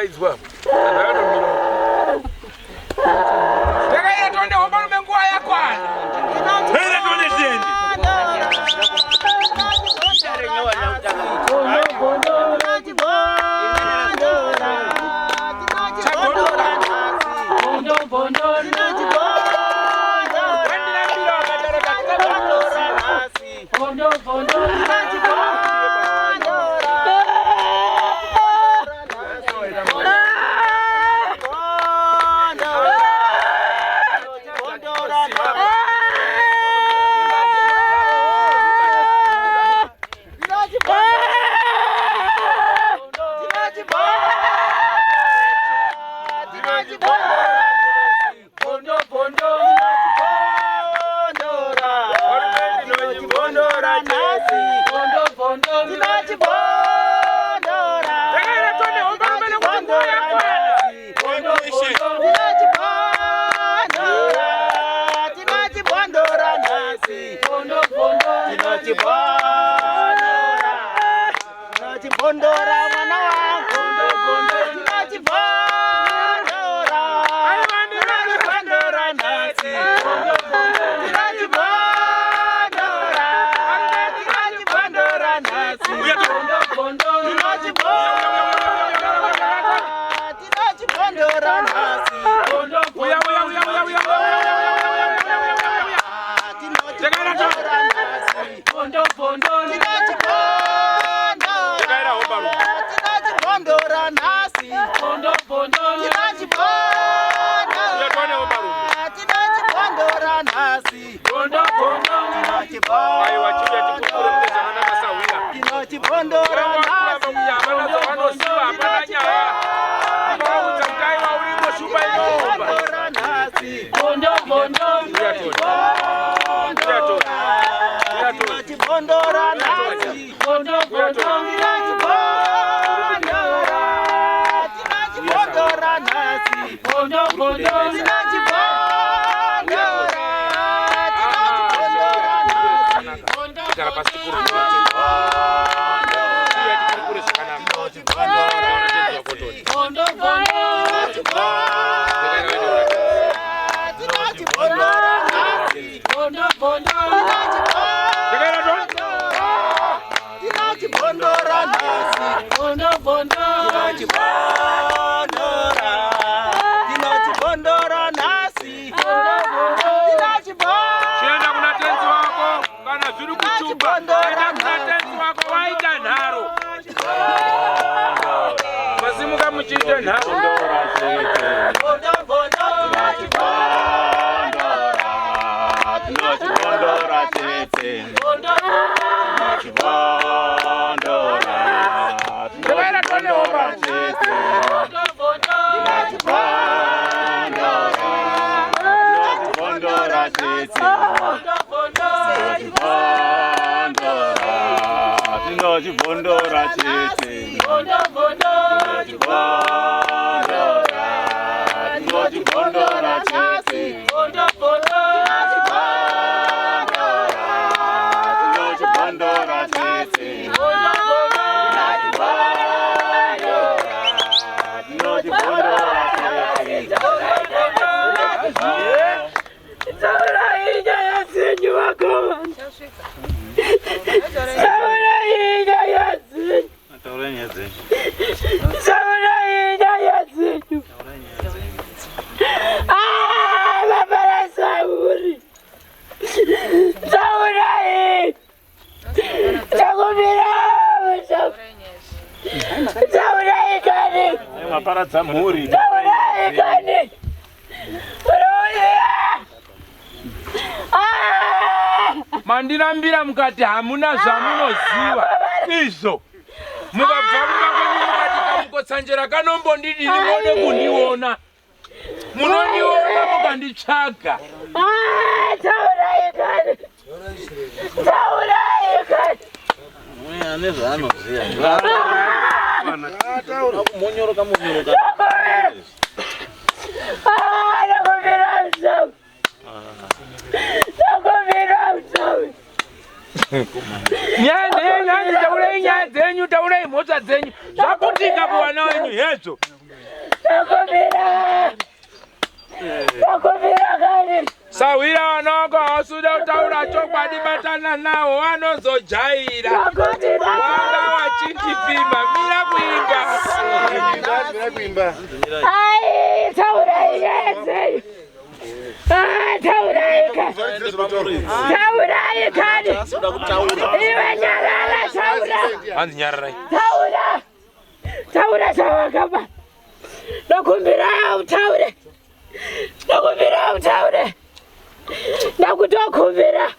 izwa. Takaira tonde hoba menguwa yakwana. Tera tonde zende. Mandinambira mukati hamuna zvamunoziva izvo mukabva kwenyu mukati kamukotsanjera kanombondidi rimone kundiona munondiona mukanditsvaga Nyani taure nyaya dzenyu taure mhosva dzenyu zvakutika kuwana wenyu hezvo. Takuvira kani. Sawira wanoko hausuda kutaura chokwadi batana nawo wanozojaira. Wanga wachindipima mira kuimba. Ai taura yeze. Taura ikani. Taura ikani. Iwe nyarara taura. Hanzi nyarara. Taura sawakaba. Nakumbira utaure. Nakumbira utaure. Nakutokumbira.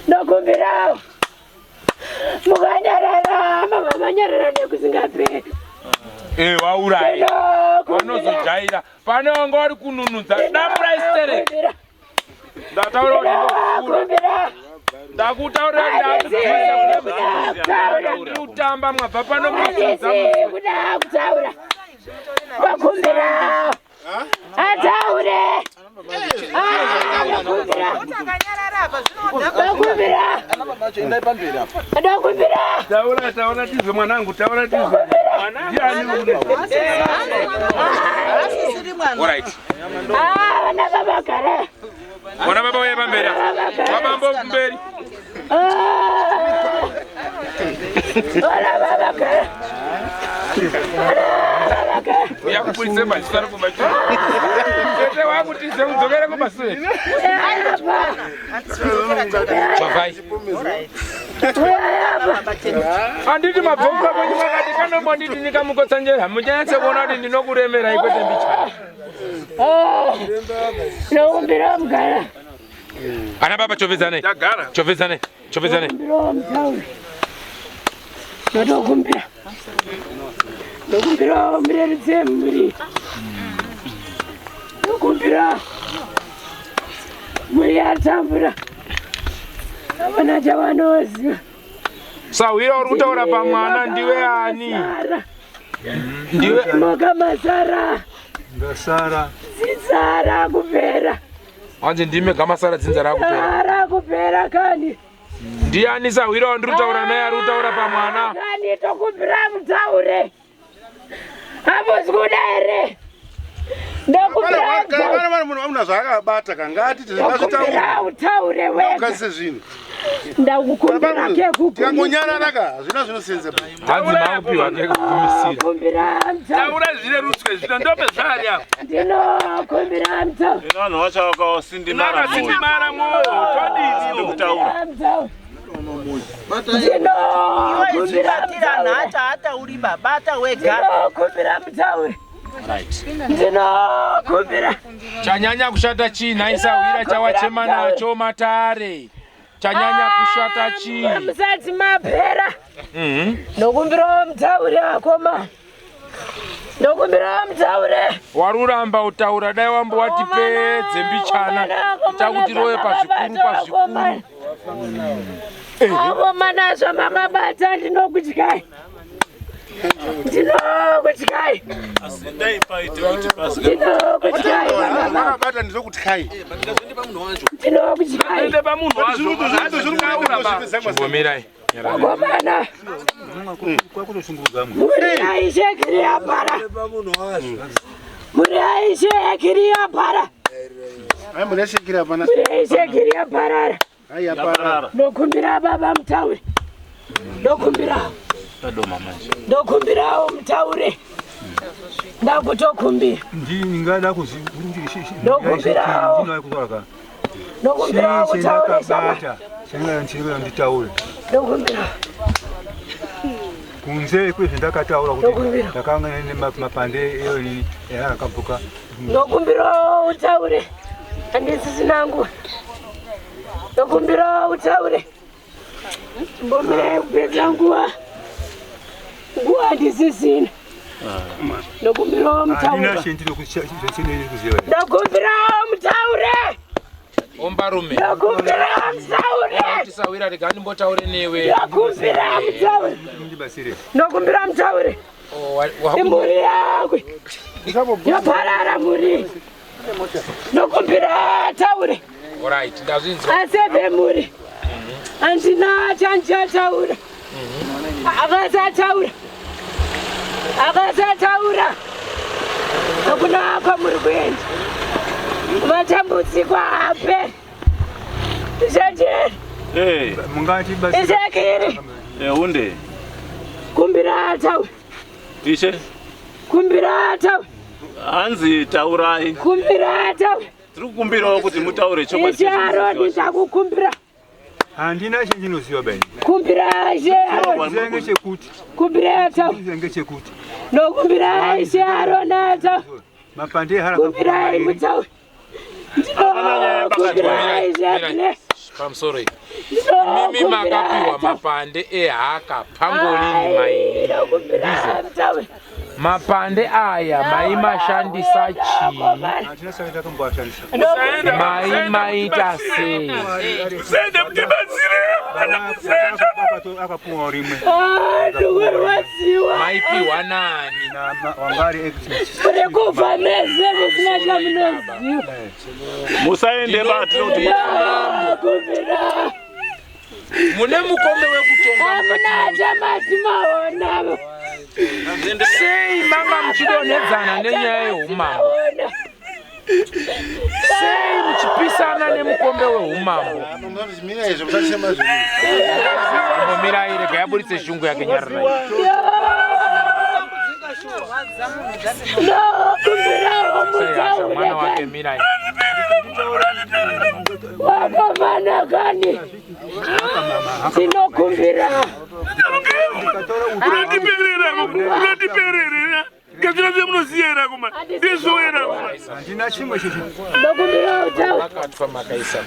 Nakumbira. Mukanyarara mama manyarara nekusingape. Waurai. Wanozojaira. Pane ngori kununudza. Damura istere. Ndataura Nakumbira. Ndakutaura ndakutamba mwabva pano mudzidza. Kutaura. Nakumbira. Ataure. Taura tizwe mwanangu, taura tizwe. Ndiani ule? Alright. Wana baba kare. Wana baba wewe pamberi. Baba mberi. Wana baba kare. Ya kupulise bachara kubacho. Tete wangu tize udzokere kubaswe. Chavai. Anditi mabvonga kwenye makati kana mwanditi nikamukosanjera. Mujanyatse kuona kuti ndinokuremera ikwete mbichana. Nakumbira mugara. Ana baba chovezane. Chovezane. Nakumbira. Nakumbira mureretse muri. Nakumbira. Muri atambura. Abana jawanozi. Sawira uri kutaura pamwana ndiwe ani? Ndiwe Gamasara. Ngasara. Zizara kupera. Anje ndime Gamasara dzinzara kupera. Ara kupera kani. Ndiani Sawira uri kutaura naye ari kutaura pamwana? Kani tokumbira mutaure. Hapo sikuda ere. Ndakumbira. Kana munhu amuna zvakabata kangati tizingazvitaura. Utaure wewe. Ukase zvino. Ndakukumbira ke kukumbira. Tikangonyarara ka zvino zvinosenza. Hanzi maupiwa ke kugumisira. Kumbira mtaure. Taura zvine ruswe zvino ndope zvari apo. Ndinokumbira mtaure. Vanhu vacho vakasindimara moyo todini kutaura. Ndinokumbira nhata hata uri babata wega. Ndinokumbira mtaure. Ndinokumbira. Chanyanya kushata chii Sawira chawachema nacho matare. Chanyanya kushata chii. Musati mapera. Ndokumbira mtaure akoma. Ndokumbira mtaure. Waruramba utaura dai wambo wati pedze mbichana. Takuti roye pazvikuru. Avo manazva makabata ndinokutyai. Ndinokutyai. Ndinokutyai. Makabata ndizokutyai. Ndinokutyai. Ende pamunhu wacho. Ngomirai. Ngomana. Muri aishe kiriya para. Muri aishe kiriya para. Ai muleshe kiriya pana. Muri aishe kiriya para. Ai apara. Ndokumbira baba mtaure. Ndokumbira. Ndokumbira mtaure. Ndakutokumbira. Ndingada kuzivurungisha. Ndokumbira. Ndinokutoraka. Ndokumbira mtaure sabata. Senga nchira nditaure. Ndokumbira. Kunze kwezve ndakataura kuti ndakanga nene mapande iyo ni yakabuka. Ndokumbira utaure. Andisi nangu. Ndokumbira utaure. Mbomere kupedza nguwa. Nguwa ndisisina. Ndokumbira mtaure. Ndinashindiro kuziva. Ndokumbira mtaure. Ombarume. Ndokumbira mtaure. Sawira rigani mbotaure newe. Ndokumbira mtaure. Ndibasire. Ndokumbira mtaure. Imuri yakwe. Yaparara muri. Ndokumbira taure. Alright, ndazvinzwa. Asebe muri. Andina chanchataura. Akasataura. Akasataura. Hakuna kwa murugwendi. Matambudziko ape. Ishatiri. Mungati basi. Isakiri. Unde. Kumbira taura. Ishe. Kumbira taura. Hanzi taurai. Kumbira taura. Tiri kukumbirawo kuti mutaure chokwadi. Isharo ndichakukumbira. Handina chinjinoziva bani. Kumbira isharo. Zenge chekuti. Kumbira taura. Zenge chekuti. No kumbira isharo nata. Mapande haraka. Kumbira imutaura. I'm sorry. Mimi makapiwa mapande ehaka pangolini mai. Mapande aya mai mashandisa chi. Mai tase. Sende mtibazire. Akapuwa rimwe. Mai piwa nani? Na wangari exit. Kurekufa meze musina chamunoziva. Musaende bati kuti Kumbira. Mune mukombe wekutonga Amuna chamati maona. sei manga muchidonedzana nenyaya yeumambo. Sei muchipisana nemukombe weumambo. Mira rega yaburitse shungu yake nyarara. No, kumbira Mwana wake Mirai. wakamana gani? Sinokumbira. Unatiperera. Kazira zvemunoziyera kuma. Ndizoera kuma. Handina chimwe chichi. Ndokumbira utawa. Akatwa makaisa.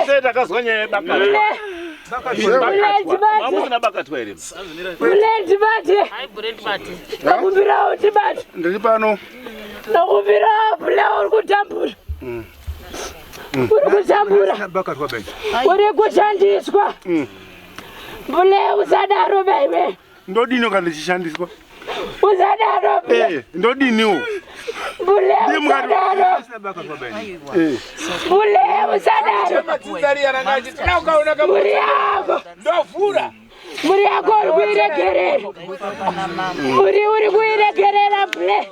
Iseta kazwanya bakatwa. Mamuna bakatwa ere. Buleti bate. Ndokumbira uti bate. Ndiri pano. Ndokumbira bule uri kutambura. Uri kutambura. Bakatwa bani. Uri kushandiswa. Bule usadaro baiwe. Ndodino kana chishandiswa. Usadaro bule. Ndodiniwo. Bule usadaro. Bakatwa bani. Bule usadaro. Matsinzari yarangaji tinaokaona kama Muri yako. ndofura. Muri yako uri kuiregerera. Muri uri kuiregerera bule.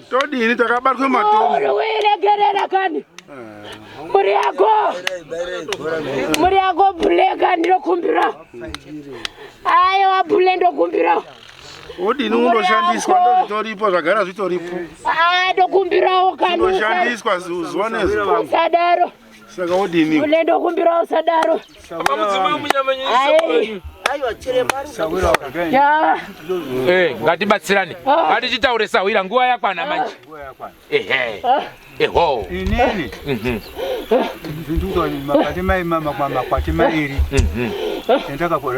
Ndodini takabatwa matombo. Uri kuiregerera kani. Muri yako bule kani ndokumbira. Ayo wabule ndokumbira. Odini undoshandiswa ndozvitoripo zvagara zvitoripo. Ndokumbirawo kani. Ndoshandiswa zuwa nezuwa. Usadaro. Saka odini. Bule ndokumbira usadaro. Pamudzima munyamanyisa. Aiwa chiremari. Sawira wakagani. Ya. Ngatibatsirane. Ngatichitaure sawira nguva yakwana manje. Ehe. Eho. Inini. Zinduka mapati mai mama kwa mapati mairi. Ndaka kwa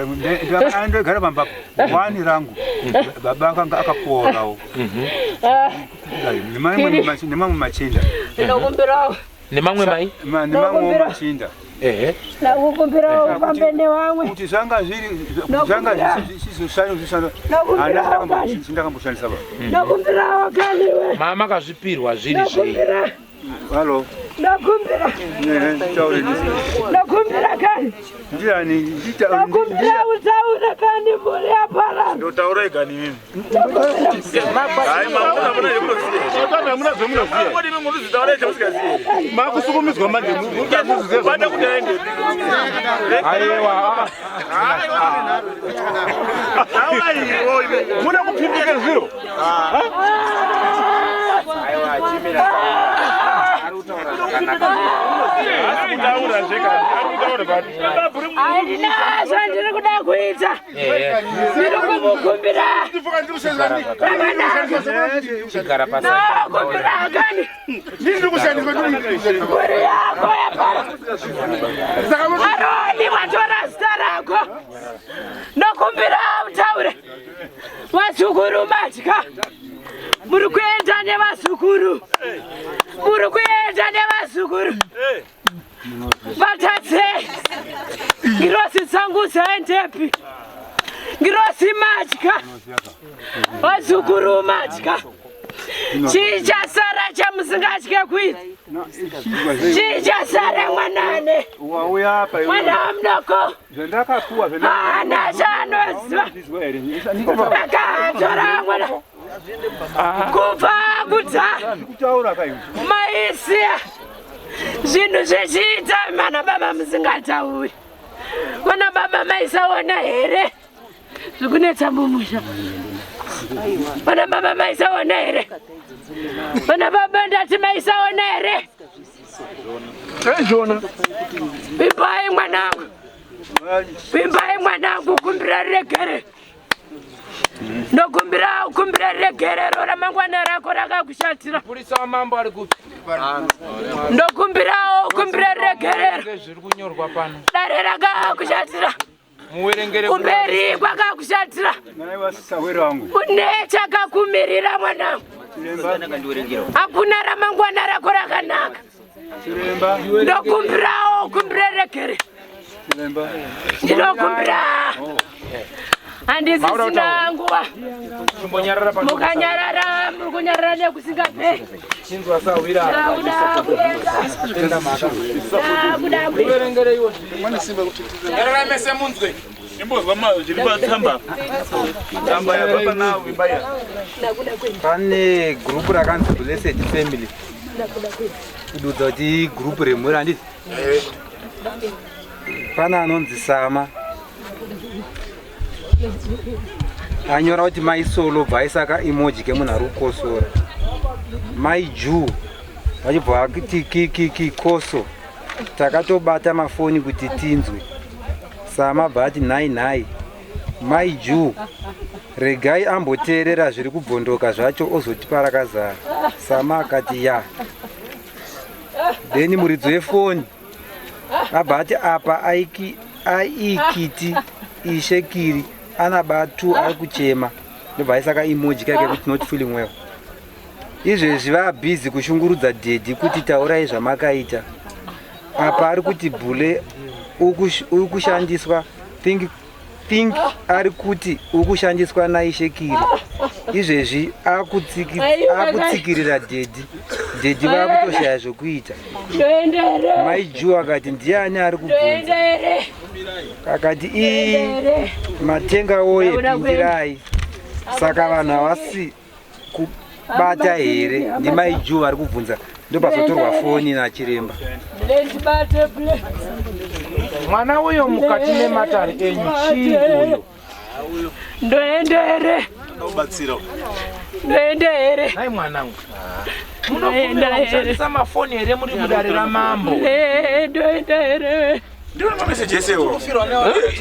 ndo gara bamba wani rangu. Baba kanga akaporawo. Ni mamwe machinda. Ndokumbirawo. Ni mamwe mai? Ni mamwe machinda. Nakukumbirawo pambene wamwe. Kuti zanga zviri sizosano. Ndakamboshanda saba. Ndokumbirawo kani we. Mama kazvipirwa zviri zviri. Halo. Ndokumbira. Taure. Ndokumbira kani. Ndiani Ndokumbira utaura kani muri yapara. Ndotaura igani mimi. Hai mamuna muna yekuziya. Kana muna zvemunoziya. Kodi mimi muri zitaura chausingaziye. Makusukumizwa manje muziya. Bada kuti aende. Aiwa. Muna kupimbika zviro. Aiwa chimira. Arikutaura zvekani. Arikutaura bati. Aina zvandiri kuda kuita. Ndiri kumukumbira. Chigara pasi. Ndokumbira kani. Ndiri kushandiswa Muri yako yapara. Aroni watora zita rako. Ndokumbira utaure. Vazukuru matya. Muri kuenda nevazukuru. Muri kuenda nevazukuru. Vatatse. Ngirosi dzangu dzaendepi. Ngirosi matya. Vazukuru matya. chichasara chamusingatye kuita chichasara mwanane Wauya apa iwe. mwana mnoko Zvandakapuwa ana chanoziva akatora mwana kubva kudhara kutaura kai. maisiya zvinhu zvichiita mana baba musingatauri mana baba maisaona here zvikunetsa mumusha mana baba maisaona here mana baba ndati maisaona here Zvona. vimbai mwanangu vimbai mwanangu kumbira regere ndokumbira regerero ramangwana rako rakakushatira Purisa wa mambo ari kupi? ndokumbirawo kumbira regerero Zviri kunyorwa pano. dare rakakushatira Muwerengere kumberi kwakakushatira Nai wasawera wangu. une chakakumirira mwanangu hakuna ramangwana rako rakanaka Chiremba. ndokumbirawo kumbira regere Chiremba. ndinokumbira handisisina nguva Chimbonyarara pano. mukanyarara muri kunyarara nekusingaperi Chinzwa sawira. ndakuda kuenda Tenda maka. ndakuda kuenda Muwerengere iwo. Yarara mese munzwe. Imbozwa mayo chiri patsamba. Tsamba ya baba nawo imbaya. Pane group rakanzi Blessed Family. Kududza kuti group remuri handiti? Pane anonzi Sama. Anyora kuti mai solo bvaisaka emoji kemunhu ari kukosora. Mai Jew vachibva vakiti koso. Takatobata mafoni kuti tinzwe. Sama bhati nhai. Mai Jew regai amboteerera zviri kubhondoka zvacho ozotipa rakazara. Sama akati ya. Then muridzi wefoni abhati apa aikiti ishekiri anabatu ari kuchema ndobvaisaka emoji kake kuti not feeling well. Izvezvi vabhizi kushungurudza dhedhi kuti taurai zvamakaita. Apa ari kuti bhule uri kushandiswa think ari kuti uri kushandiswa naishekiri. Izvezvi akutsikirira dhedhi vakutoshaya zvokuita. Mai Jew akati ndiani ari kubvunza akati matenga oye pindirai. Saka vanhu havasi kubata here ndimai Jew ari kubvunza ndopazotorwa foni nachiremba. Mwana uyo mukati mematare enyu chii uyo? ndoendere Ubatsira. ndoendere Hai mwanangu. Munofanira kushandisa mafoni here muri mudare ramambo. ndoendere Ndio ma message yesewo.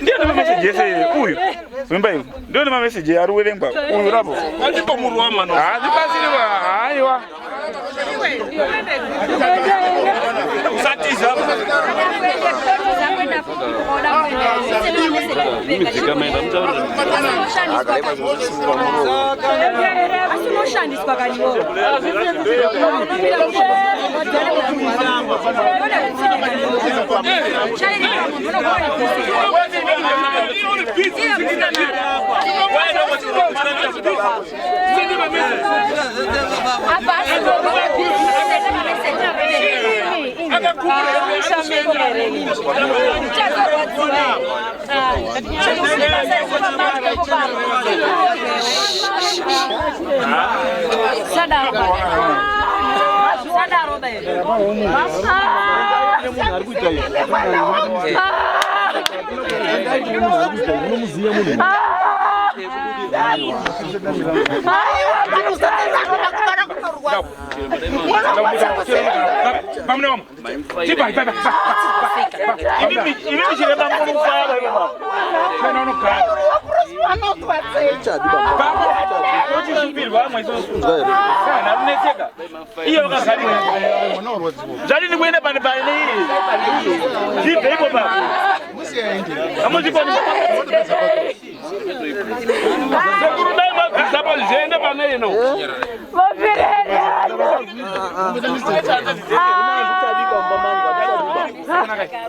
Ndio ma message yese uyu. Wemba uyu. Ndio ma message ari werengwa. Uyu rabo. Ndipo murwa mano. Azipasiriwa haiwa. Usatiza. asinoshandiswa kanyiwo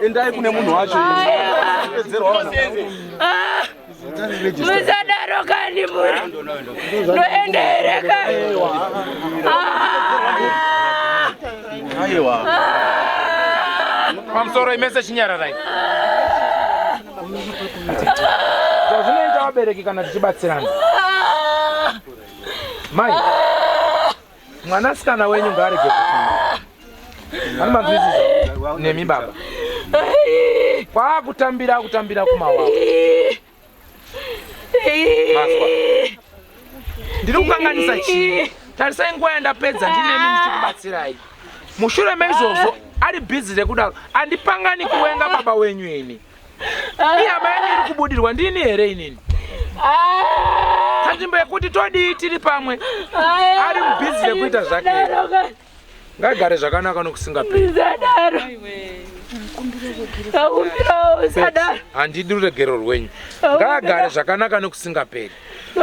Endai kune munhu wacho. Musadaro kani muri. Ndoendereka. Aiwa. Pamusoro imese chinyararai. Zvinoita vabereki kana tichibatsirana. Mai. Mwanasikana wenyu ngaarege kufunda. Ani manzwisisa nemi baba. Kwakutambira kumawawa. Mazwa. Ndiri kukanganisa chii? Tarisai nguva yandapedza ndinemi ndichikubatsirai. Mushure meizvozvo ari busy rekudaro andipangani kuwenga baba wenyu ini. Ihama yenyu iri kubudirwa ndini here inini. Tanzvimbo yekuti todii tiri pamwe ari busy rekuita zvake. Ngagare zvakanaka nokusingaperi. Handidi ruregero rwenyu. Ngagare zvakanaka nokusingaperi.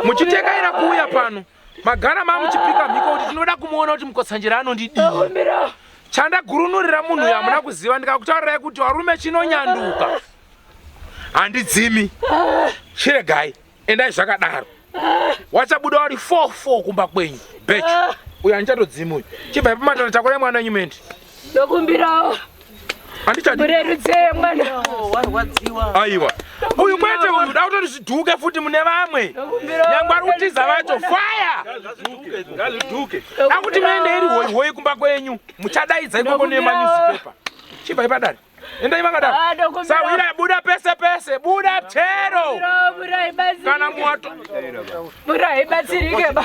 Muchitekaira kuuya pano magara mamuchipika mhiko kuti tinoda kumuona kuti Mukotsanjera anondidii. Chandagurunurira munhu uyu hamuna kuziva ndikakutaurirai kuti warume chinonyanduka. Handidzimi. Chiregai. Endai zvakadaro. Wachabuda vari 4 kumba kwenyu. Bechu. Uyu handichatodzimi uyu. Chibva pamatana takore mwana wenyu mendi. Ndokumbirawo. Murerutse mwana. Warwadziwa. Aiwa. Uyu mwete uyu da kutoti zvidhuke futi mune vamwe. Nyangwa ari kutiza vacho fire. Ngazvidhuke. Akuti muende iri hoi kumba kwenyu. Muchadaidza ikoko nemanewspaper. Chibva ipadari. Endai vakadaro. Sawira buda pese buda tero. Kana mwato. Murai batsirike ba.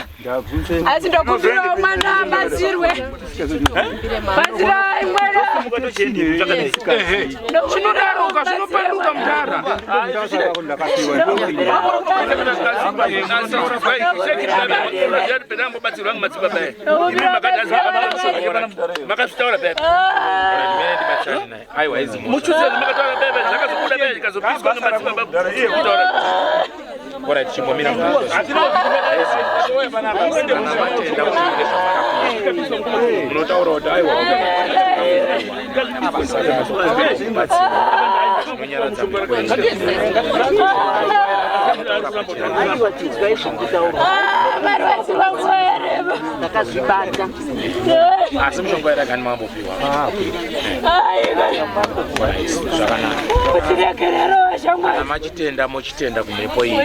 Asi ndokumbirawo mwana abatsirwe. Batsirai mwana. Chinodaruka zvinoparuka mudhara. Muchuze makataura bebe zvakazobuda bebe zvikazopiswa ngemadziva baba. Ora tichingomira munotaura kuti aiwa asi mushonga yarakani mambopiwa amachitenda mochitenda kumhepo iyi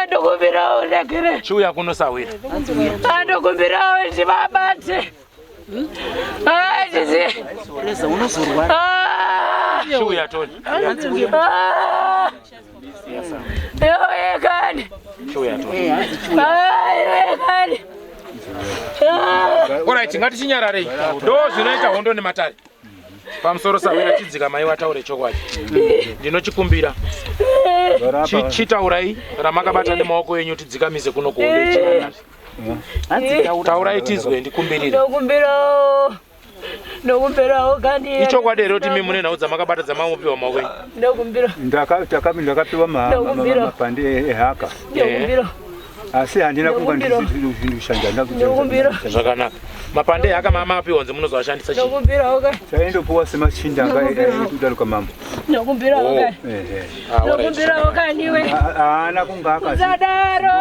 ndokumbirawo ndagere chiuya kunosawira ndokumbirawo ndivabate chiuya toni yekani chiuya toni yekani Alright, ngatichinyararei. Ndo zvinoita hondo nematare. Pamusoro sawira chidzika mai wataure chokwadi. Ndinochikumbira. Chitaurai ramakabata nemaoko enyu tidzikamize kuno kuhondo ichirarari. Taurai tizwe ndikumbirire. Ndokumbirawo kandi. Ichokwadi ero kuti mimi mune nhau dzamakabata dzamamupiwa maoko enyu. Ndokumbira. Ndakapiwa mapande ehaka. Ndokumbira. Asi handina kunga ndizvishanda zvakanaka. Mapande ehaka mamapiwa nze munozovashandisa chii? Ndokumbirawo kandi. Taindopuwa semachinda kudaruka mambo. Ndokumbirawo kandi. Ndokumbirawo kandi iwe. Haana kunga akazi. Sadaro,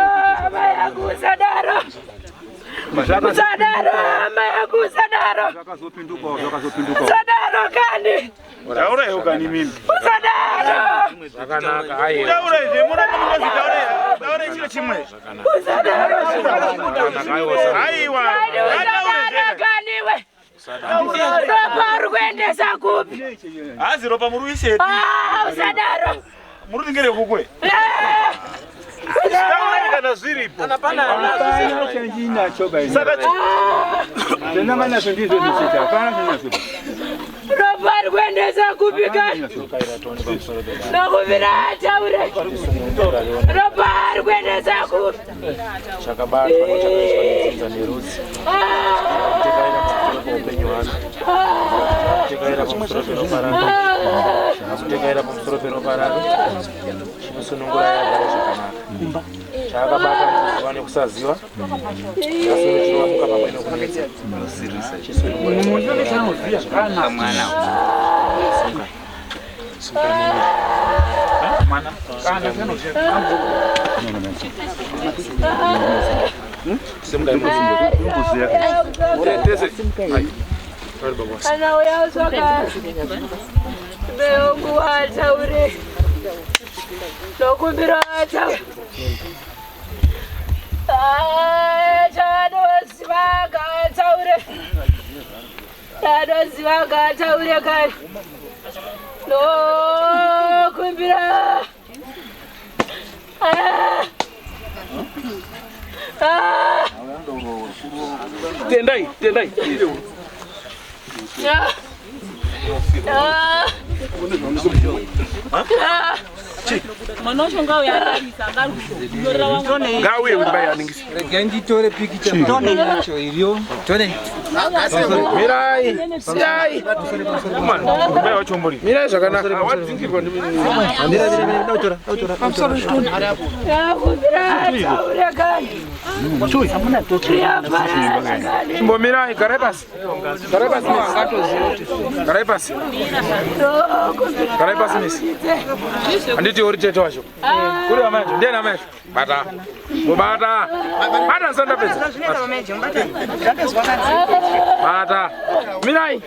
amayangu sadaro. Sadaro, amayangu sadaro. Zvakazopinduka. Sadaro kandi. Taura hiyo kani mimi. Sadaro. Zvakanaka. Aiwa. Taura hiyo muna mimi taura chiro chimwe. Aiwa. Sadaro kandi iwe. Ropa rukuendesa kupi? Hazi ropa muruise. Sadaro. Murudingere kukwe. Kana zviripo. Anapana chanjina choba ino. Tena mana sondizo nisita. Kana nazo. Ropa rukuendesa kupi kandi? Nokuvira taure. Ropa rukuendesa kupi? Chakabata chakaiswa neruzi. Tekaira pamusoro peropararo. Chinosunungura yagara zvakanaka. Chakabata kuziva nekusaziva. Asi chinowamuka pamwe nokunetsa. Chisunungura mwana. Mwana. Kana Ana uya uswaka. Beongu ataure. Dokumbira ataure. Zivaga ataure kare. Dokumbira. Tendai. Gawe umbaya ningisi. Regendi tore pikicha nacho iliyo. Tone. Mirai. Siai. Man, umbaya wachombori. Mirai zvakanaka. Awadzingirwa ndi Andira dautora. Ya kubira tauragani. Chui. Chimbo mirai garai pasi. Garai pasi misi. Anditi uri chete wacho. Kuri wamacho, ndiye namacho. Bata. Mubata. Bata nsanda pesa. Bata. Mirai.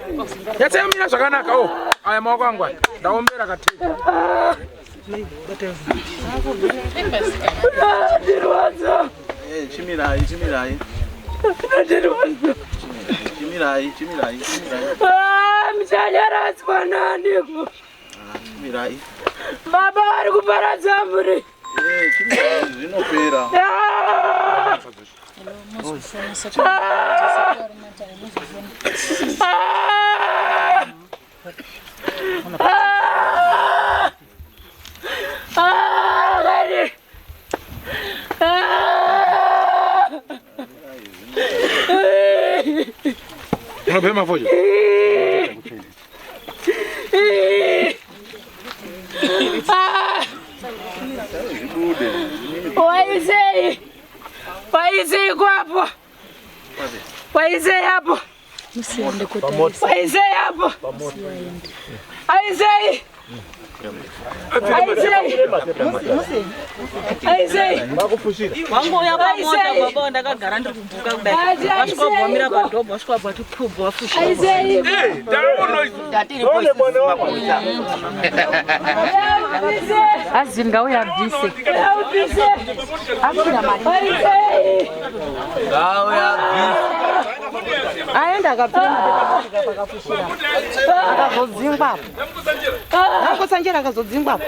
Yatse mina zvakanaka. Oh, aya maoko angu. Ndaombera kateka. Chimirai. Mchanyaradzwa naniko. Chimirai. Baba ari kuparadza muri. Zvinopera. Unapema fojo? Waisei kwapo. Waisei hapo. Waisei hapo. Aisei. Wangu ya pamoja baba ndakagara ndiri kubuka kudai. Wasvika kubvamira padhobha wasvika bati pubva wafushira. Azinga uya bvise. Afira mari. Gauya bvise. Aenda akapira madheka pakafushira. Akazodzingwa. Nakosanjera akazodzingwa.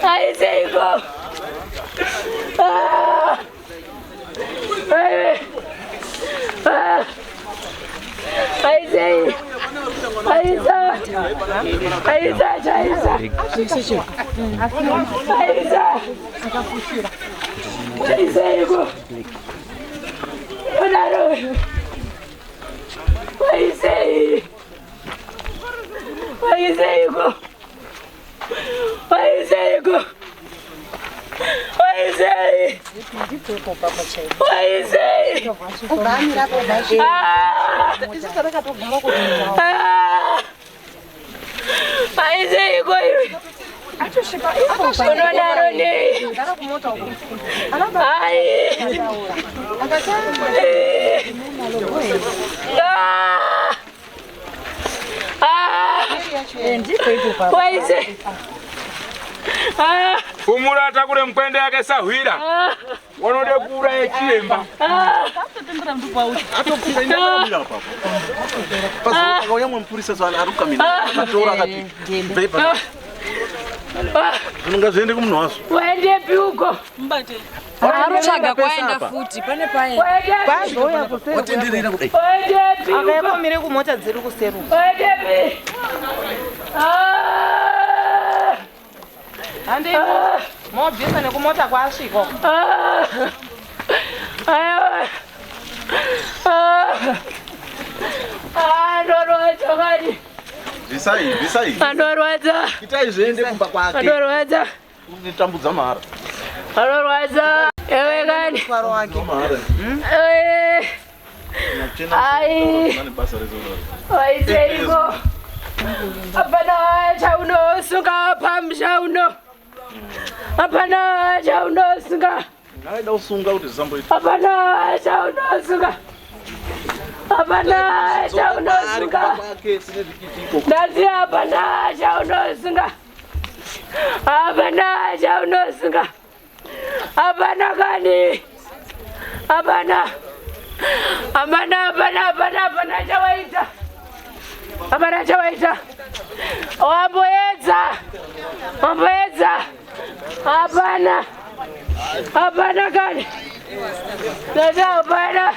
Aiseiko. Umurata kure mkwende yake sahwira. Wanode kura yechiremba. Atopfira ndamira papa. Pazoka uyamwe mpurisa zwana arukamira. Matora akati. Pepa. Unonga zviende kumunhu wazo. Waende piuko. Mbate. Aruchaga kwaenda futi pane paye. Kwazoya kusero. Watenderera kudai. Waende piuko. Akaepamire kumota dziri kuseruka. Waende pi. Handi mobvisa nekumota kwasvika. Andorwadza kani. Visai. Andorwadza. Itai zviende kumba kwake. Andorwadza. Unitambudza mara. Andorwadza. Ewe kani. Kwaro wake. Mara. Ai. Waiteko. Apana chaunosunga pamshauno. Apana chaunosunga. Naida usunga kuti zamboita. Apana chaunosunga. Apana chaunosunga. Ndati apana chaunosunga. Apana chaunosunga. Apana kani. Apana. Apana chawaita. Apana chawaita. Wamboedza. Apana kani. Dada apana.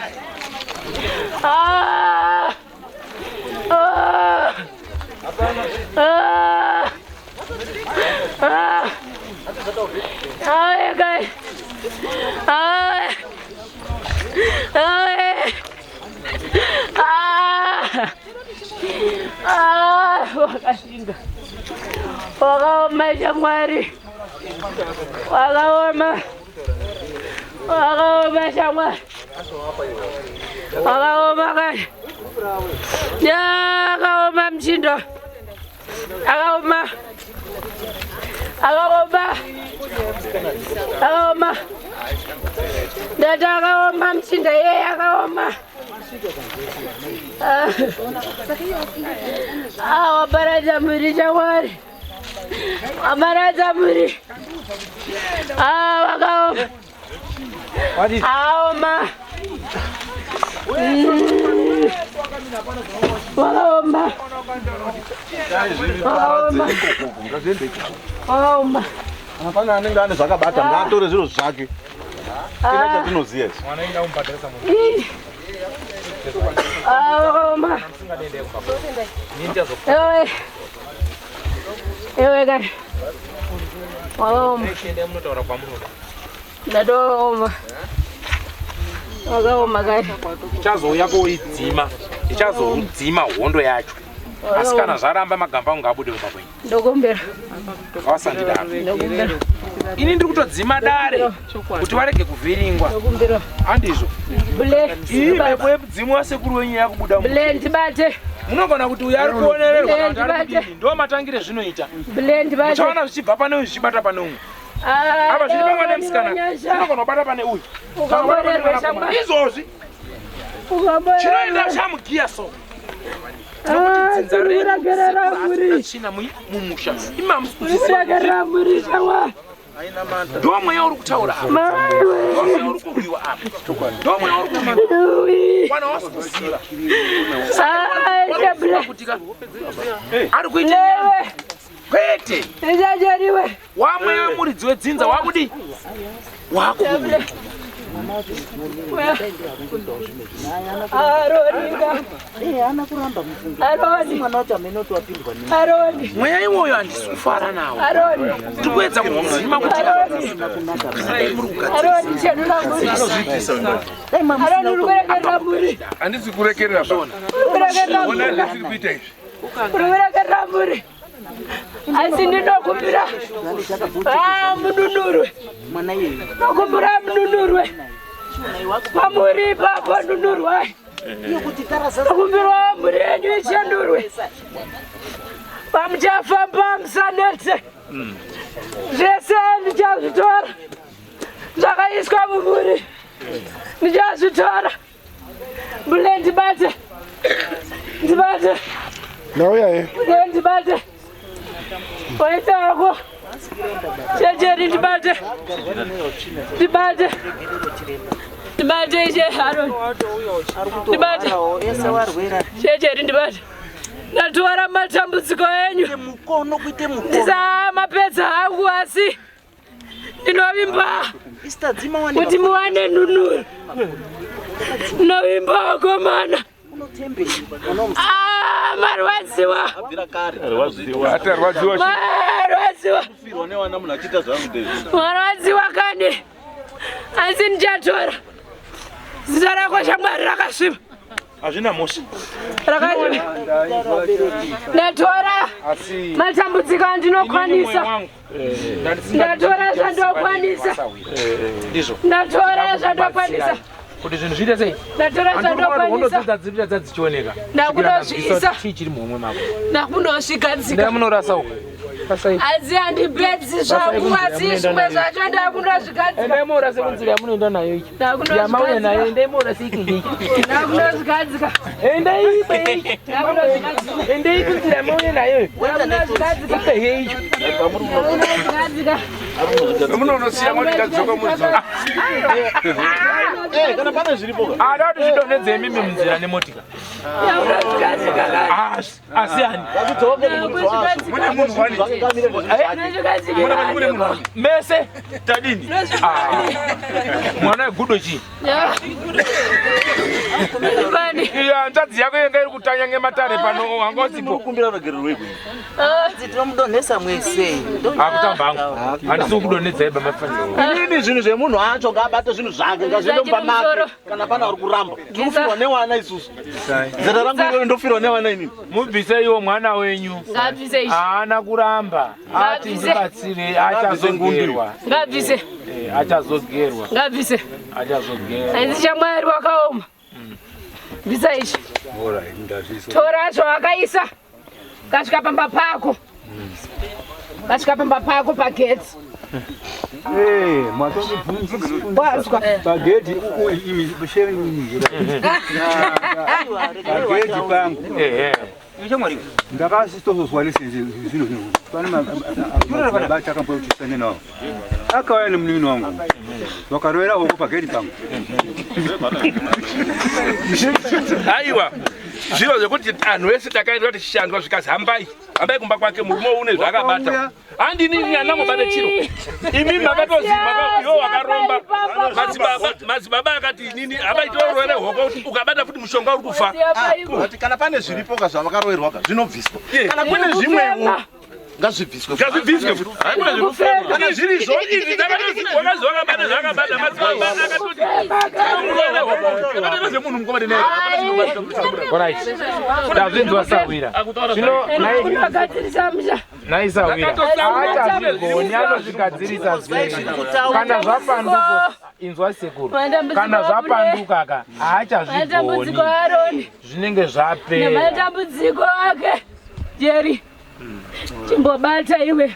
Wakashinda. Wakaoma shamwari. Wakaoma shamwari. Wakaoma kani. Akaoma mchindo. Akaoma. Dada akaoma mchindo yeye akaoma. Wabaraza muri shamwari. Wabaraza muri. Wakaoma. Aoma. Wakaoma. Hapana anenge ane zvakabata ngatore zviro zvake. Ina chatinoziya izvi. Mwanaenda umbadhasa mu. Wakaoma. Ewe gani. Wakaoma. Munotaura kwamunoda. Ndadoma. Wakaoma gani. Ichazouya koidzima. Ichazoudzima hondo yacho. Asi kana zvaramba magamba ungabude kubva kwenyu. Ndokumbira. Wasandidaro. Ndokumbira. Ini ndiri kutodzima dare kuti varege kuvhiringwa. Ndokumbira. Handizvo. Bule. Iwe kwebdzimwa sekuru wenyu yakubuda. Bule ndibate. Munogona kuti uya ari kuonererwa kana kuti ari kudini. Ndo matangire zvinoita. Bule ndibate. Uchaona zvichibva pane uyu zvichibata pane umwe. Apa zviri pamwe nemusikana. Unogona kubata pane uyu. Izvozvi. Chinoenda chamugiya so. Nokuti dzinza renyu china mumusha. Muri chawa. Ndo mweya uri kutaura apa. Ndo mweya uri kurwiwa apa. Ndo mweya uri kurwiwa. Wana wasi kuziva. Ari kuita nyama. Kwete. Ndajariwe. Wamwe muridzi wedzinza wakudi. Wakubuda. Aroni. Mweya iwoyo handisi kufara nawo. Tiri kuedza kudzima kuti Aroni chenula muri. Aroni uri kurekerera muri. Handisi kurekerera zvona. Kurekerera muri. Ona ndiri kuita izvi. Kurekerera muri. Asi ndinokumbira. Mununurwe. Nokumbira mununurwe. Pamuri papa nunurwe. Nokumbira muri yenyu ichenurwe. Pamuchafamba musanetse. Zvese ndichazvitora. Zvakaiswa mumuri. Ndichazvitora. Bule ndibate. Nauya he. Bule ndibate. Waitako. Chejeri ndibate. Ndibate Haroni. Ndibate. Chejeri ndibate. Ndatora matambudziko enyu. Ndisamapedza hangu asi ndinovimba kuti muwane nunuru. Ndovimba wakomana. Marwadziwa. Marwadziwa kani. Asi ndichatora. Zita rako shamwari rakasviba. hazvina mosha. Ndatora matambudziko andinokwanisa. Ndatora zvandokwanisa. Ndatora zvandokwanisa. kuti zvinhu zviite sei ndatora hondo dzadzipira dzichioneka ndakundosvisa chiri mumwe mako ndakundosvigadzika ndamunorasa uko asi handipedzi zvangu asi zvimwe zvacho ndakundosvigadzika ndaimorasa kunzira yamunoenda nayo iki yamauya nayo ndaimorasa iki ndiki ndakundosvigadzika endei kunzira yamauya nayo ndakundosvigadzika heicho ndakundosvigadzika Munonosiya mwatikadzoka muzo. Kana pane zviripo. Ada kuti zvidonedze mimi munzira nemotika. Asi ani. Mune munhu wani. Mune munhu wani. Mese Tadini. Mwana gudo chi. Iya nzadzi yako yenga iri kutanya ngematare pano wangosipo. Kumbira rogerero weku. Tinomunonesa mwese. Akutambangu. Handisi kudonedza eba mafaniro. Inini zvinhu zvemunhu acho ngabata zvinhu zvake ngazviende mumba make kana pana ari kuramba. Tinofirwa newana isusu. Zera rangu iro ndofirwa newana inini. Mubvise iwo mwana wenyu. ngabvise izvi Haana kuramba. Ati ndibatsire achazogerwa. ngabvise Achazogerwa. ngabvise Achazogerwa. handisi chamwari wakaoma bvisa izvi tora zvawakaisa kasvika pamba pako kasvika pamba pako pagetsi Wazwa bageti bageti pangu ndakasitozozwa lisenzi zvino pane bachakambotishane nawo akauya nemunini wangu wakarovera hoko pageti pangu Aiwa. Zviro zvekuti anhu vese takaenda kuti shandwa zvikazi hambai kumba kwake murume une zvakabata. Handini nyana mubate chiro. Imi makatozima iwo wakaromba. Madzibaba akati nini abaitorovera hoko ukabata futi mushonga uri kufa. Kuti kana pane zviripo zvavakaroverwa zvinobviswa. Kana kune zvimwewo ngazvibviswe. Ngazvibviswe futi. Hakuna zvinofema. Kana zviri zvo izvi wakazwa wakabata zvakabata madzibaba akatoti. Kana munhu mukoma naye. Alright. Ndazvinzwa Sawira. Zvino nayi Sawira. Achazvigoni anozvigadzirisa zvese. Kana zvapanduka inzwa sekuru. Kana zvapanduka ka haachazvigoni. Zvinenge zvapera. nematambudziko ake Jerry chimbobata iwe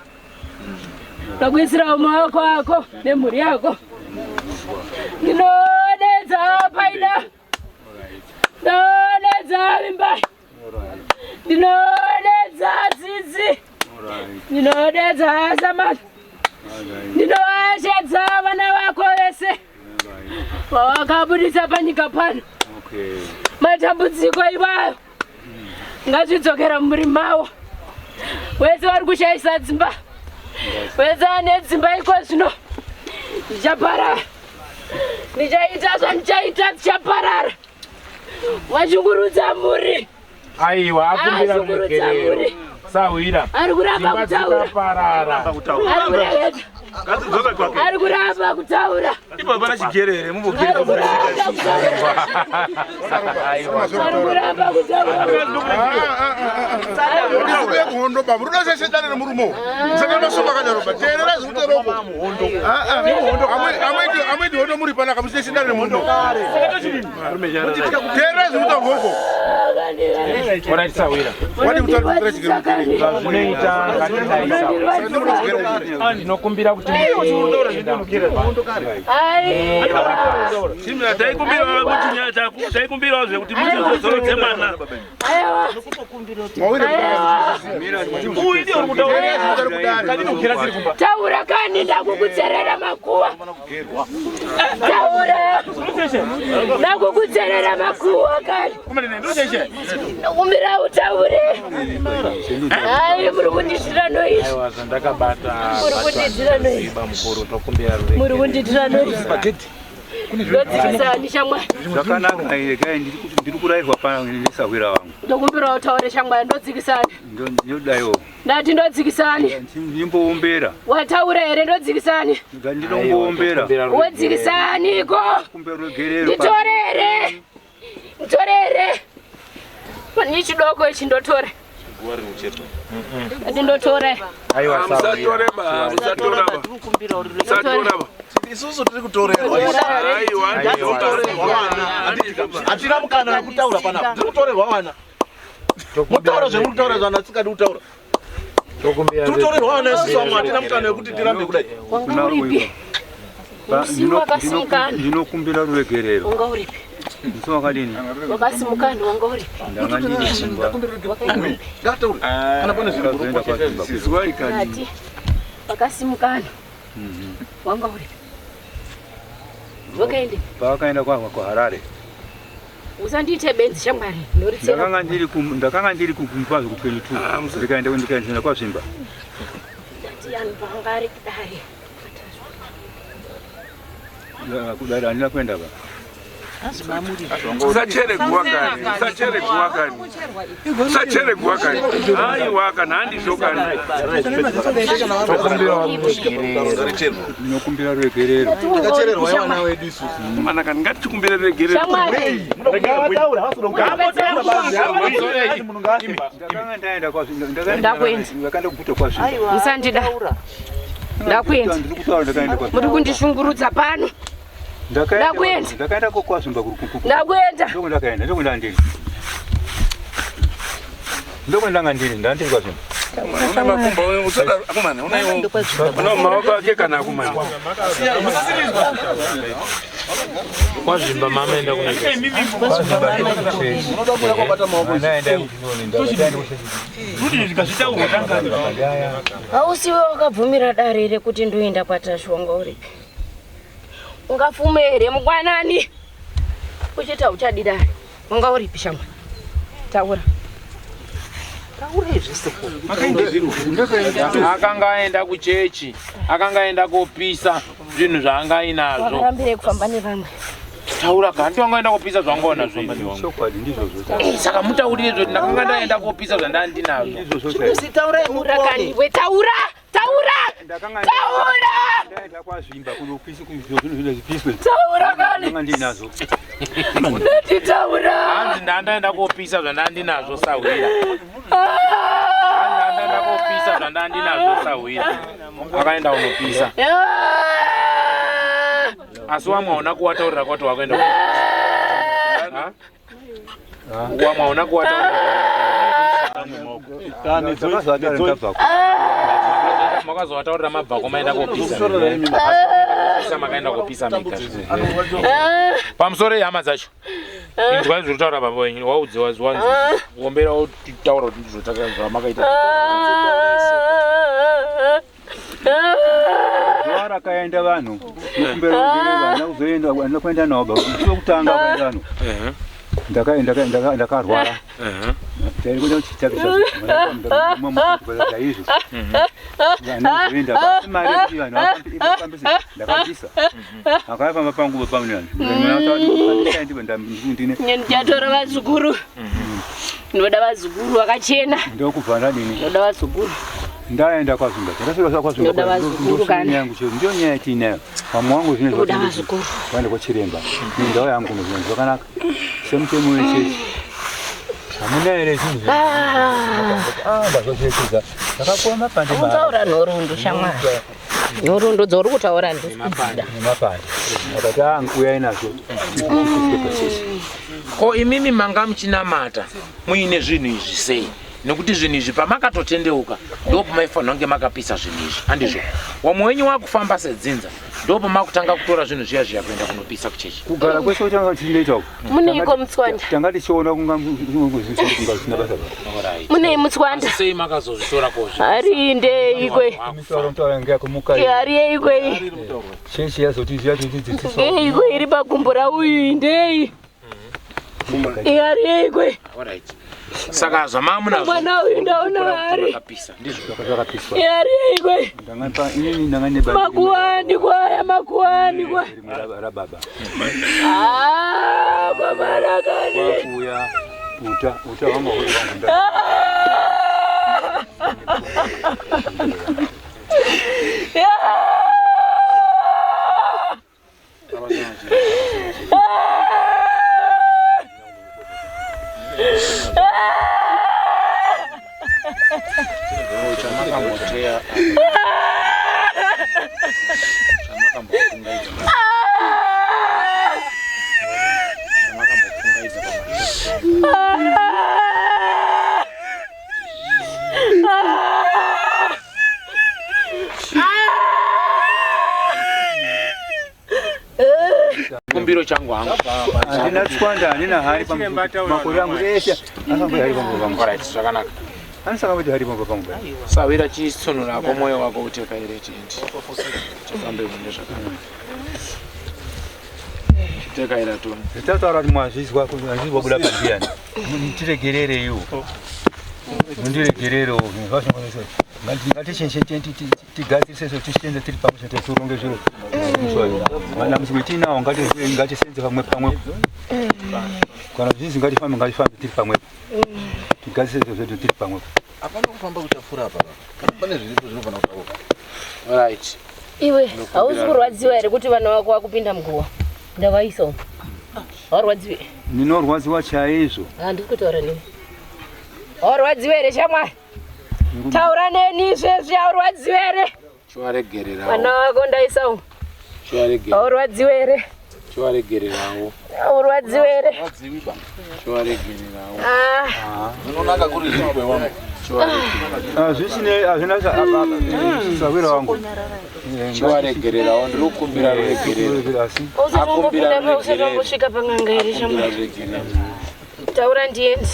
ndakuisirawo maoko ako nemhuri yako ndinodedza paida ndinodedza vimba ndinodedza dzidzi ndinodedza samani ndinoashedza vana vako vese vawakabudisa panyika pano matambudziko iwayo ngazvidzokera mumuri mavo wese vari kushayisa dzimba wese ane dzimba iko zvino ndichaparara ndichaita zvandichaita dzichaparara wachingurudza muri Aiwa akumbira ruregerero. Sawira. ari kuramba kutaura ari kuramba kutaura Ipo pana chigerere mumugere ari kuramba kutaura Uya kuhondo baba. Rudo sese dale murumo. Saka masoma kadaro ba. Terera zvutero ko. Amwe hondo muri pana kamusese dale mundo. Terera zvutero ko. Alright Sawira. Wadi kutaura chigerere. Zvinoita ngatindaisa. Ndinokumbira kuti Simira taikumbira kuti nyata taikumbira zvekuti muzozorodze mwana. taura kani ndakukutserera makuwa taura ndakukutserera makuwa kani ndakumbira utaure hai muri kunditira noizvi aiwa zvandakabata muri kunditira noizvi mukuru tokumbira ruregerero. muri kunditira noizvi ndodzikisani shamwari zvakanaka ndiri kurayirwa panesawira wangu ndokumbira utaure shamwari ndodzikisani ndodaiwo ndati ndodzikisani ndimboombera wataura here ndodzikisani ndinongoombera wodzikisaniko kumbera ruregerero nditorere nditorere pani chidoko ichi ndotore ati ndotore Aiwa Sawira. Musatora ba. Isusu tiri kutorerwa. Aiwa. Atina mukana wekutaura panapa. Tikutorerwa wana. Mutaura zvemutaura zvana tsikadi kutaura. Tikutorerwa wana isusu vamwe atina mukana wekuti tirambe kudai. Wanga uripi? Musiwo wakasimukana. Ndinokumbira ruregerero. Wanga uripi? Musiwo wakadini? Wakasimukana wanga uripi? Ndangandiri chimba. Ngataura. Kana pane zvinhu Sizwa ikani. Ati wakasimukana. Wanga uripi? Wakaende? Pakaenda kwa Harare. Usandiite benzi shamwari. Ndakanga ndiri kumfazi kupenyu tu. Ndikaenda kwa Zvimba. Ndati anhu pangari kudai. Kudai andina kwenda ba. Usachere kuwakani. Aiwa kana handizvokani. Ndinokumbira ruregerero. Takachererwa wana wedu isusu. Mana kana ngatikumbire ruregerero. Ndakanga ndaenda kwa Zvimba. Ndakwenda kubuta kwa Zvimba. Musandida. Ndakwenda. Muri kundishungurudza pano. Ndakaenda kwa Zvimba kurukuku. Ndakwenda. Ndokwenda ndiri. Ndokwenda ndiri ndandiri kwa Zvimba. Una makumbo usada akumana una maoko ake kana akumana. Kwa Zvimba mama enda kunaika. Unoda kula kubata maoko. Naenda kuchini ndaenda. Kuti zvikazvitaura tangani. Hausiwe wakabvumira dare rekuti ndoenda kwaTashu wanga uripi? Ungafume here mukwanani? Uchita uchadi dare. Wanga uripi shamwa? Taura. Akanga aenda kuchechi, akanga aenda kopisa zvinhu zvaanga ainazvo. Wakarambire kufamba nevamwe. Taura kandi wanga aenda kopisa zvangona zvinhu. Chokwadi ndizvo zvose. Saka mutaurire zvoti ndakanga ndaenda kopisa zvandandinazvo. Ndizvo zvose. Murakani we taura! Ndaenda kwa Zvimba kunopisa zvinhu zvipiswe. Taura kani! Ndanga ndinazo. Ndati taura! Hanzi ndandaenda kopisa zvandandinazvo sawira. Ndandaenda kopisa zvandandinazvo sawira. Akaenda unopisa. Asi wamwe hauna kuwataurira kwati wakaenda kupisa. Wamwe hauna kuwataurira. Makazowataurira mabvako maenda kopisa. Pisa makaenda kopisa mika. Pamusoro yehama dzacho. Inzwa zviri kutaura baba wenyu waudziwa zwanzi. Wombera utaura kuti ndizvotakazva makaita. Zvara kaenda vanhu. Kumbera vana uzoenda anokwenda nawo baba. Kutanga kaenda vanhu. Ndakarwara. Tari kuda kuchitaka izvo. Ndanoenda basi mari kuti vanhu vafambise ndakabvisa. Akafamba panguva pamwe Ndichatora vazukuru. Ndoda vazukuru vakachena. Ndokubva ndadini. Ndoda vazukuru. Ndaenda kwa Zvimba. Ndakasvika kwa Zvimba. Ndoda vazukuru kana. Yangu chero ndio nyaya tinayo. Pamwe wangu zvine Ndoda vazukuru. Kwenda kwa Chiremba. Ndau yangu ndozvinhu zvakanaka. Semutemo wechechi. Hamuna ere zvinhu. Ndazvozvichidza. Ndakapuwa mapande mari. Utaura nhoroondo shamwari. Nhoroondo dzori kutaura ndizvo. Mapande. Akati nguya inazvo. Ko imimi manga muchinamata muine zvinhu izvi sei? Nekuti zvinhu izvi pamakatotendeuka ndipo pamaifanira kunge makapisa zvinhu izvi. Handizvo. Wamwe wenyu wakufamba sedzinza ndipo pamakutanga kutora zvinhu zviya zviya kuenda kunopisa kuchechi. Kugara kwese tanga tichinoita uko. Muneiko mutswanda? Tanga tichiona kunga kusina basa. Mune mutswanda? Sei makazozvitora kozvo? Ari ndeikwe. Misoro mtaura ngea kumuka. Ari yeikwe. Chechi yazoti zviya tidzidziso. Yeikwe iri pakumbo rauyu ndei. Ari yeikwe. Alright. Saka zvamamuna mwana uyu ndaona ari akapisa ndizvo zvakapiswa yari ikwe ndangapa inini ndangane baba makuwani kwaya makuwani kwa baba baba rakani kuya uta wangu wangu kumbiro changu wangu andina tswanda andina hari pamakore yangu eshe akambo hari pamwe alright zvakanaka anisaka kuti hari pamwe sawira chisonora kwa moyo wako uteka ire chindi chafambe munde zvakanaka teka ira tu tataura kuti mwazvizwa kuti andizwa buda pandiyani mundiregerere iwo mundiregerere ngatichenje tigadzirise tichienda tiri pamwe chete turonge zviro mana muswetinawo ngatisenze pamwe kana zvizi ngatifambe tiri pamwe tigadzirise zvedu tiri pamwe apana kufamba kutafura apa kana pane zviripo zvinofana kutaura right iwe hausi kurwadziwa here kuti vana vako vakupinda muguwa ndavaiso haurwadziwe ndinorwadziwa chaizvo handisi kutaura nini haurwadziwa here shamwari taura neni izvezvi haurwadziwa here chiwaregererawo vana vako ndaisawo haurwadziwa here chiwaregererawo haurwadziwa here chiwaregererawo zvinonaka kuri zvimwe wangu zvisine hazvina sawira wangu chiwaregererawo ndiri kukumbira ruregerero usatombopinda pausatombosvika pang'anga here shamwari taura ndiendi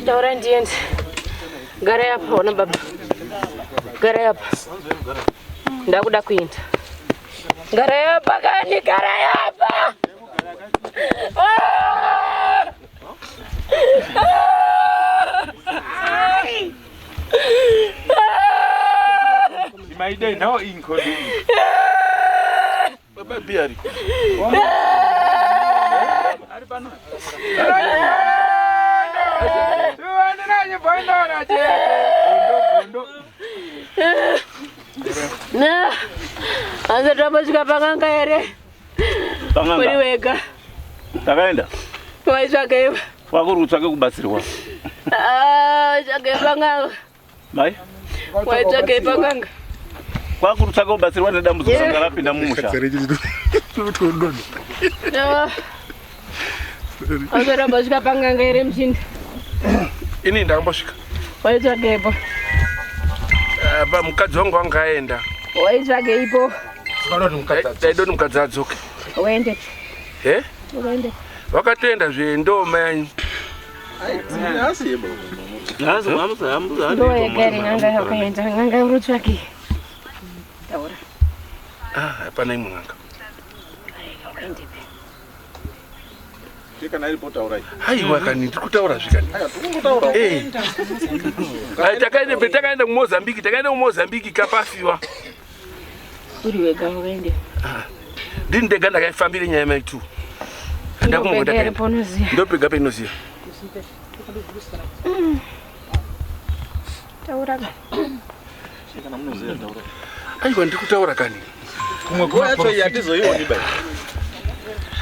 taura ndiendi gara yapa ona baba gara yapa ndakuda kuenda gara yapa kani gara yapa Maide now inkodi baba biari aripano na azatombosvika pang'anga here uri wega takaenda waitsvakeiva wakuri kutsvake kubatsirwa tsvakei pang'anga mai waitsvakei pang'anga kwakuri kutsvake kubatsirwa nedambudziko ranga rapinda mumusha azatombosvika pang'anga here muchindi ini ndakambosvika waitsvakeipo mukadzi wangu wanga aenda waitsvakeipo daidoti mukadzi adzoke uende uende vakatoenda zvendoma yanyu ndo yega here n'anga yakaenda n'anga urutsvakei taura hapana imwe n'anga haiwa kani ndiri kutaura zvikani takaenda kumozambiki kapafiwa uri wega uende ndini ndega ndakaifambire nyaya maitu ndopega peinoziva taura aiwa ndiri kutaura kani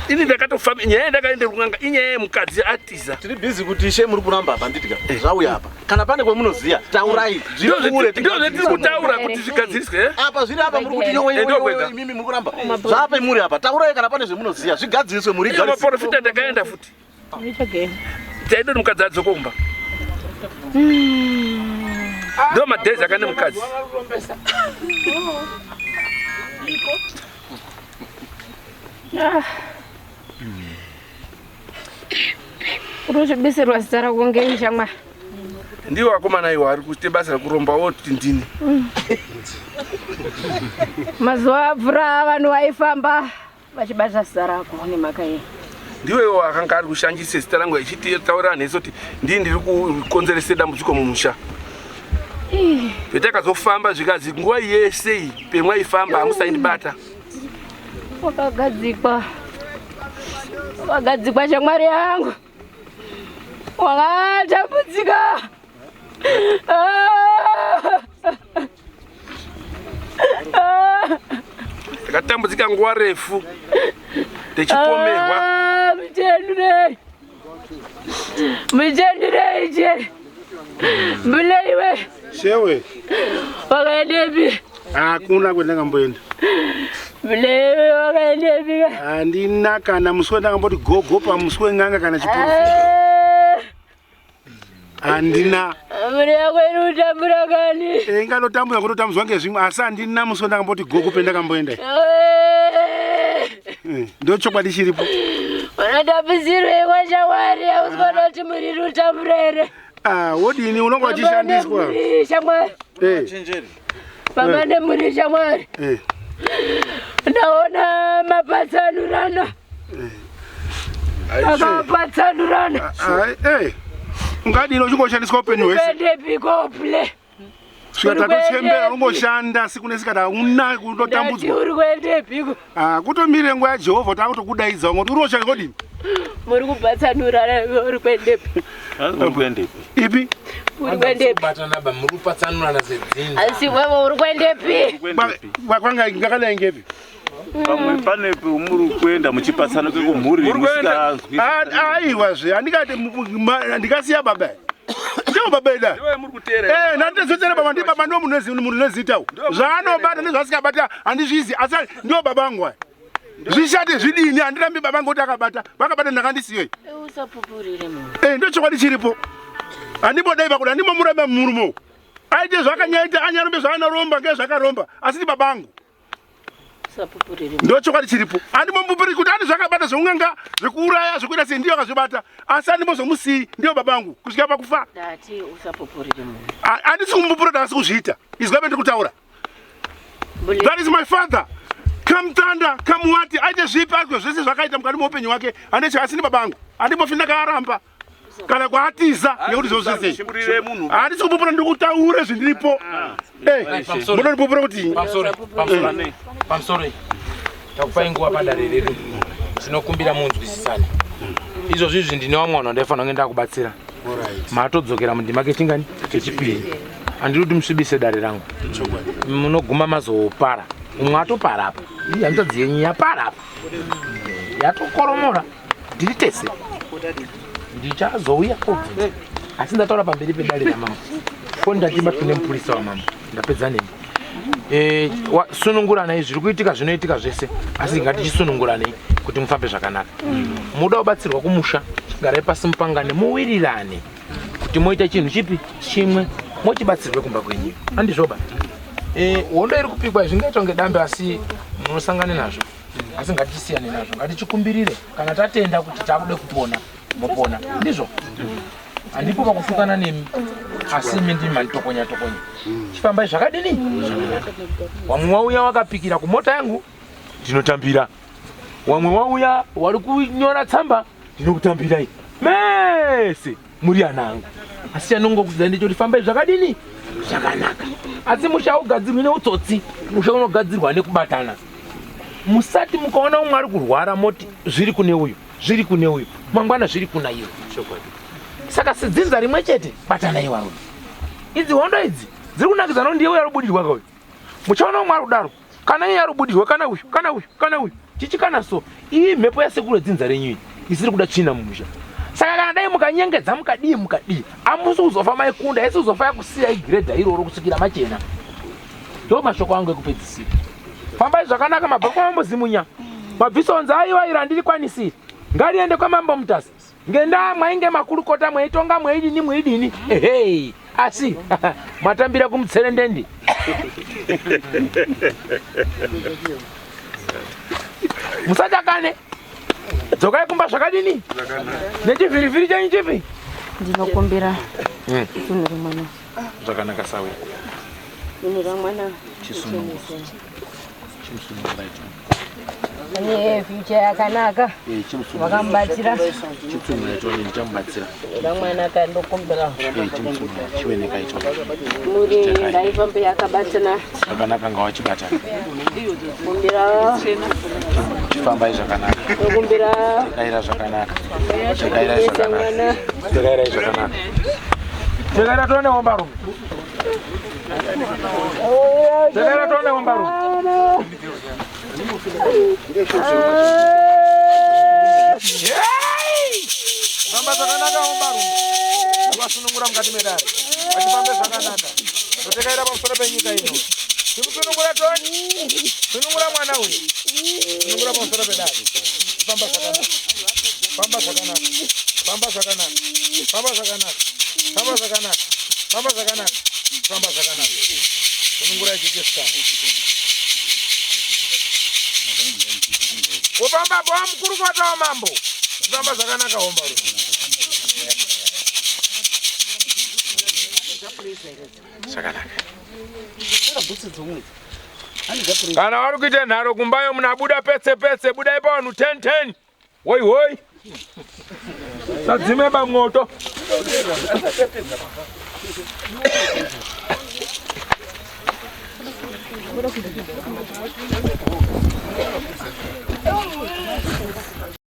ini ndakatofamba nyaya ndakaenda kun'anga inyaya yemukadzi atiza tiri busy kuti she muri kuramba apa nditika zvauya apa kana pane kwemunoziya taurai ndozvetiri kutaura kuti zvigadziriswe apa zviri apa muri kuti imimi muri kuramba zvape muri apa taurai kana pane zvemunoziya zvigadziriswe muri maprofita ndakaenda futi taidoti mukadzi adzokomba ndo madhezi akane mukadzi uruzvibisirwa zita rako ngei shamwari ndiwo vakomana iwo ari kuite basa rekuromba woti ndini mazuva apfuura vanhu vaifamba vachibata zita rako nemhaka yei ndiwo iwo akanga ari kushandise zita rangu ichitaurira nhesi kuti ndii ndiri kukonzerese dambudziko mumusha petakazofamba zvikazi nguva yese iyi pemwaifamba hamusaindibata wakagadzikwa shamwari yangu wakatambudzika ndakatambudzika nguva refu ndichipomerwa michendurei che mbuleiwe shewe wakaendepi hakuna kwendakamboenda mbuleiwe wakaendepi handina kana musi wendakammboti gogo pamusi weng'anga kana chiprofita Andina. Amuna kwenu utambura kani. Ngalotambura kutotamuzwa ngezvimwe asi andina musi ndakamboti gogo penda kamboenda. Ndo chokwadi chiripo. Unatapizirwe kwa shawari ausikona kuti muri utamburere. Wodini unonga uchishandiswa. Shamwari. Chenjeri. Pamane muri shamwari. Naona mapatsanurana. Akapatsanurana. Ungadini uchingoshandiswa upenyu hwese. Kwende pikople. Sikatakuchembera ungoshanda siku nesikata una kutotambudzwa. Uri kwende piko. Kutomire nguva yaJehovha takutokudaidza ngoti uri woshanda kodini. Muri kupatsanurana uri kwende piko. Uri kwende ipi? Uri kwende piko. Batanaba muri kupatsanurana sedzinza. Asi wewe uri kwende piko. Kwanga ngakadai ngepi? Pamwe panepi muri kuenda muchipatsana kwekumhuri musikanzwi. Aiwa zve andikati ndikasiya baba. Ndiyo baba ida. Iwe muri kuteerera. Ndandizotera baba ndi baba ndo munhu nezitawo. Zvaanobata nezvasikabata handizvizi asi ndiyo baba vangu aya. Zvishate zvidini handirambi baba ngoti akabata. Vakabata ndakandisiyei. Usapupurire munhu. Ndo chokwadi chiripo. Handibodai pakuda handimomuramba murumo. Aite zvakanyaita anyarombe zvaanaromba ngezvakaromba asi ndi baba vangu. Ndo chokwadi chiripo. Handimomupiri kuti handi zvakabata zvounganga zvekuuraya zvekuita sei ndiyo akazvibata asi handimbozomusii ndiyo baba vangu kusvika pakufa. Dati usapupurire munhu. Handisi kumupura ndasi kuzviita. Izwa bendikutaura. That is my father. Kamtanda, kamuwati, aite zvipi azvo zvese zvakaita mukati muupenyu hwake. Handicho asi ndi baba vangu. Handimbofi ndakaramba. Kana kwaatiza ngekuti zvozvese. Handisi kumupura ndikutaure zvindiripo. Munondipupura kuti Pamsori. Takupai nguva padarerere. Sinokumbira munzwisisane. Izvo zvizvi ndine wamwana ndaifanira kunge ndakubatsira. Matodzokera mundima kechingani chechipiri. Handiri kuti musvibise dare rangu. Munoguma mazopara. Umwe atopara apa. Handitodzi yenyu yapara apa. Yatokoromora. Ndiri tese. Ndichazouya kobvunza. Asi ndataura pamberi pedare ramama. Ko ndatibatwa nemupurisa wamama. Ndapedza nemi. Sununguranai zviri kuitika zvinoitika zvese asi ngatichisununguranai kuti mufambe zvakanaka. Muda kubatsirwa kumusha garai pasi mupangane muwirirane kuti moita chinhu chipi chimwe mochibatsirwe kumba kwenyu. Handizvoba hondo iri kupikwa zvingaita kunge dambe asi munosangane nazvo asi ngatichisiyane nazvo ngatichikumbirire kana tatenda kuti takude kupona mopona ndizvo. Handipo pakufukana nemi asi imi ndimi manitokonya tokonya. Chifambai zvakadini? Wamwe wauya wakapikira kumota yangu ndinotambira. Wamwe wauya wari kunyora tsamba ndinokutambirai. Mese muri ana angu. Asi chanongokudzai ndechoti fambai zvakadini? Zvakanaka. Asi musha ugadzirwa neutsotsi, musha unogadzirwa nekubatana. Musati mukaona umwe ari kurwara moti zviri kune uyu, zviri kune uyu, mangwana zviri kuna iwe. Saka sedzinza rimwe chete batanai varume. Idzi hondo idzi dziri kunakidzana ndiye uya rubudirwa kauyu. Muchaona umwe ari kudaro kana iye ari kubudirwa kana uyu kana uyu kana uyu chichikana so iyi mhepo yasekuru dzinza renyu isiri kuda tsvina mumusha. Saka kana dai mukanyengedza mukadii amusi kuzofa maikunda esi kuzofa yakusiya igiredha iroro kusvikira machena. Ndo mashoko angu ekupedzisira. Fambai zvakanaka mabhuku mambozimunya. Mabvisonza aiwa ira ndirikwanisira. Ngariende kwamambo mutasi. Ngenda mwainge makurukota mwaitonga mwaidini. Ehei. Asi matambira kumutserendendi. Musachakane. Dzokai kumba zvakadini? Nechivhirivhiri chanyu chipi? Ndinokumbira. Tunura mwana. Zvakanaka sawe. Tunura mwana. Chisunungu. Future yakanaka. Vakambatsira. Chitunura choni ndichamubatsira. Mwana kandokumbira. Chiweneka icho. Muri ndaifambe yakabatsana. Zvakanaka ngawachibata. Kumbira. Chifambai zvakanaka. Kumbira. Chikaira zvakanaka. Chikaira zvakanaka. Chikaira zvakanaka. Chikaira tone wambaru. Chikaira tone wambaru. Famba zvakanaka wambaru. Vasunungura mukati medare. Vachifambe zvakanaka. Totekaira pamusoro penyika ino. Tikusunungura toni. Sunungura mwana uyu. Sunungura pamusoro pedare. Famba zvakanaka. Famba zvakanaka. Famba zvakanaka. Famba zvakanaka. Famba zvakanaka. Famba zvakanaka. Famba zvakanaka. Unongura jekesana. Wopamba bwa mkuru kwatawo mambo. Famba zvakanaka homba ro. Zvakanaka. Kana wari kuita nharo kumbayo munabuda petse budai pano 10 woi woi sadzime bamwoto